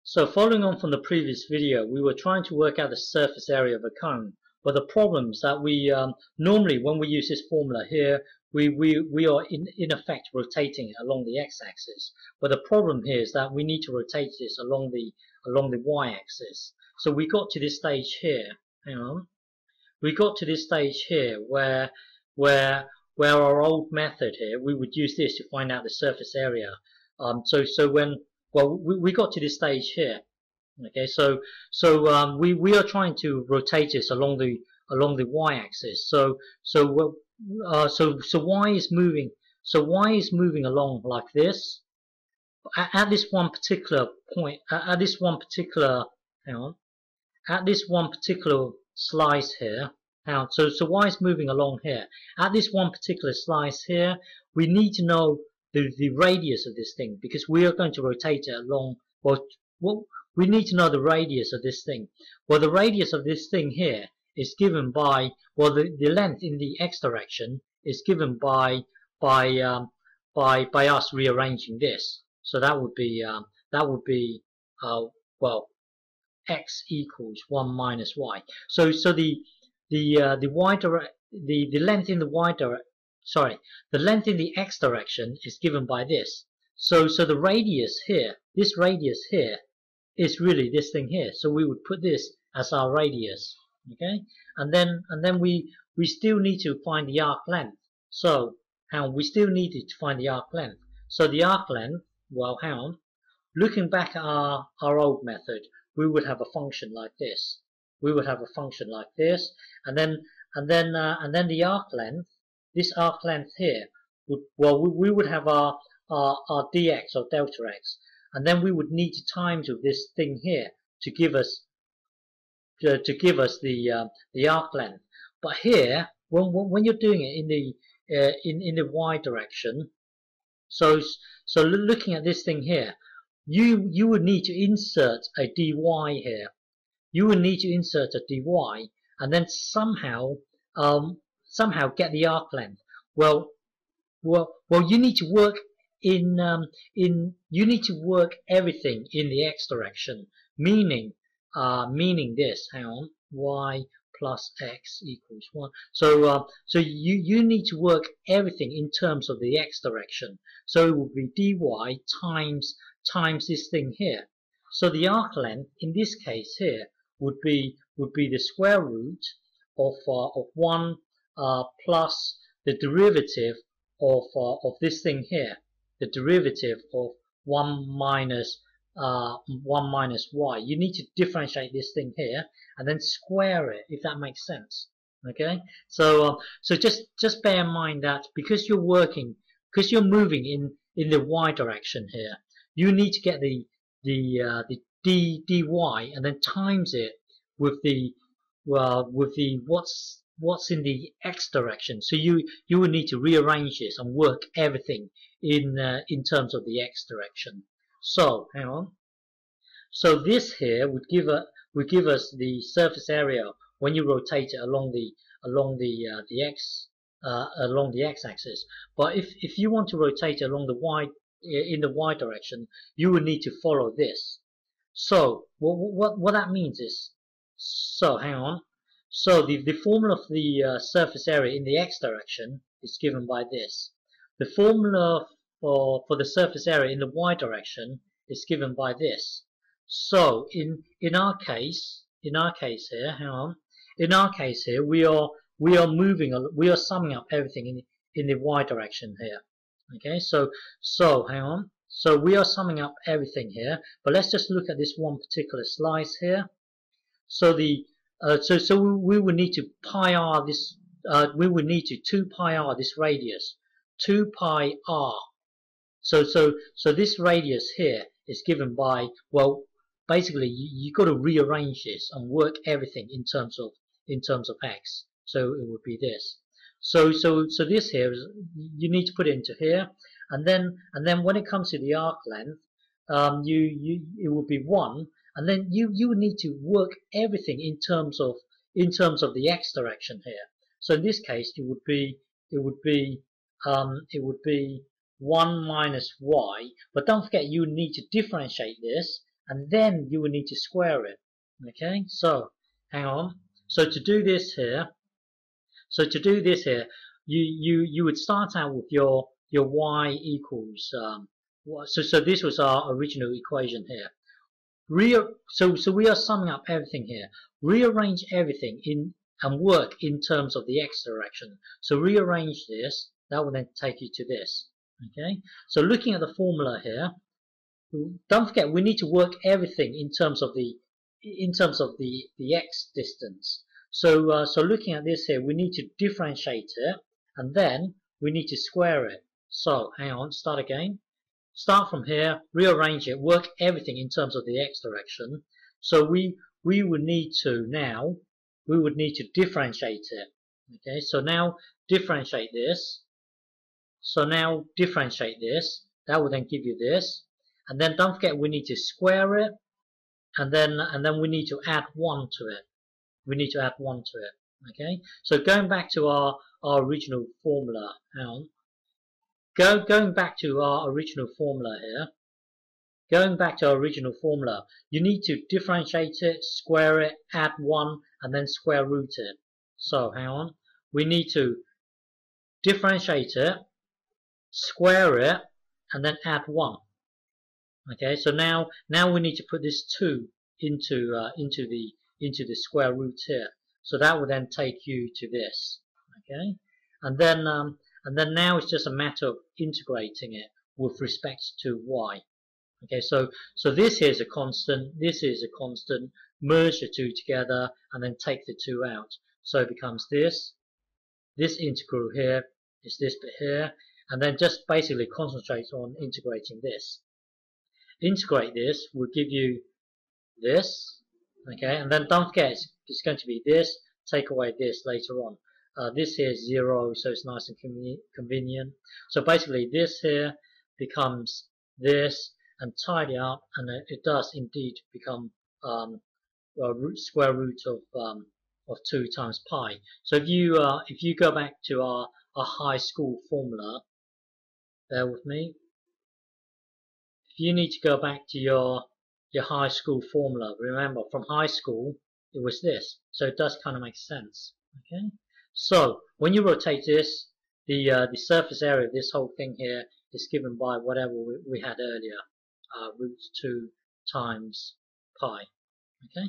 So following on from the previous video, we were trying to work out the surface area of a cone. But the problem is that we normally when we use this formula here, we are in effect rotating it along the x-axis. But the problem here is that we need to rotate this along the y-axis. So we got to this stage here. Hang on. We got to this stage here where our old method here, we would use this to find out the surface area. We got to this stage here. Okay, we are trying to rotate this along the y-axis. So y is moving. So y is moving along like this. At this one particular point, at this one particular, hang on, at this one particular slice here. So y is moving along here. At this one particular slice here, we need to know the radius of this thing because we are going to rotate it along. We need to know the radius of this thing. Well, the radius of this thing here is given by, well, the length in the x direction is given by us rearranging this. So that would be well, x equals 1 minus y. So the length in the y direction, sorry, the length in the x direction is given by this. So the radius here, this radius here, is really this thing here. So we would put this as our radius, okay? And then we still need to find the arc length. So we still needed to find the arc length. So the arc length, well, looking back at our old method, we would have a function like this. We would have a function like this, and then the arc length, this arc length here, we would have our dx or delta x, and then we would need to times with this thing here to give us the arc length. But here, when you're doing it in the y direction, so looking at this thing here, you would need to insert a dy here. You would need to insert a dy, and then somehow get the arc length. Well, you need to work you need to work everything in the x direction, meaning this. Hang on, y plus x equals 1. So you need to work everything in terms of the x direction. So it would be dy times this thing here. So the arc length in this case here would be the square root of 1 plus the derivative of this thing here, the derivative of 1 minus y. You need to differentiate this thing here and then square it, if that makes sense. Okay, so just bear in mind that because you're moving in the y direction here, you need to get the dy and then times it with the what's in the x direction. So you will need to rearrange this and work everything in terms of the x direction. So hang on. So this here would give us the surface area when you rotate it along the x-axis. But if you want to rotate it along the y in the y direction, you will need to follow this. So what that means is, so hang on. So the formula for the surface area in the x direction is given by this. The formula for the surface area in the y direction is given by this. So in our case here, hang on. In our case here, we are summing up everything in the y direction here. Okay, so hang on. So we are summing up everything here, but let's just look at this one particular slice here. So so we will need to pi r this. We will need to 2 pi r this radius, 2 pi r. So this radius here is given by, well, basically you got to rearrange this and work everything in terms of x. So it would be this. So this here is, you need to put it into here, and then when it comes to the arc length, it would be 1, and then you would need to work everything in terms of the x direction here. So in this case, it would be 1 minus y, but don't forget you need to differentiate this, and then you will need to square it. Okay, so hang on. So to do this here, you would start out with your y equals so this was our original equation here. So we are summing up everything here. Rearrange everything in and work in terms of the x direction. So rearrange this. That will then take you to this. Okay. So looking at the formula here, don't forget we need to work everything in terms of the x distance. So so looking at this here, we need to differentiate it, and then we need to square it. So hang on, start again. Start from here, rearrange it, work everything in terms of the x direction. So we would need to differentiate it. Okay, so now differentiate this. So now differentiate this. That will then give you this. And then don't forget we need to square it, and then we need to add 1 to it. We need to add 1 to it. Okay, so going back to our original formula. Hang on. Going back to our original formula here. Going back to our original formula, you need to differentiate it, square it, add 1, and then square root it. So hang on. We need to differentiate it, square it, and then add 1. Okay, so now we need to put this 2 into the square root here. So that will then take you to this. Okay, and then now it's just a matter of integrating it with respect to y. Okay, so this here is a constant, this is a constant. Merge the two together and then take the 2 out. So it becomes this integral here is this bit here, and then just basically concentrate on integrating this. Integrate this will give you this, okay, and then don't forget it's going to be this, take away this later on. This here is 0, so it's nice and convenient. So basically this here becomes this, and tidy up, and it does indeed become square root of 2 times pi. So if you go back to our high school formula, bear with me. If you need to go back to your high school formula, remember from high school it was this, so it does kind of make sense. Okay, so when you rotate this, the surface area of this whole thing here is given by whatever we had earlier, root 2 times pi. Okay.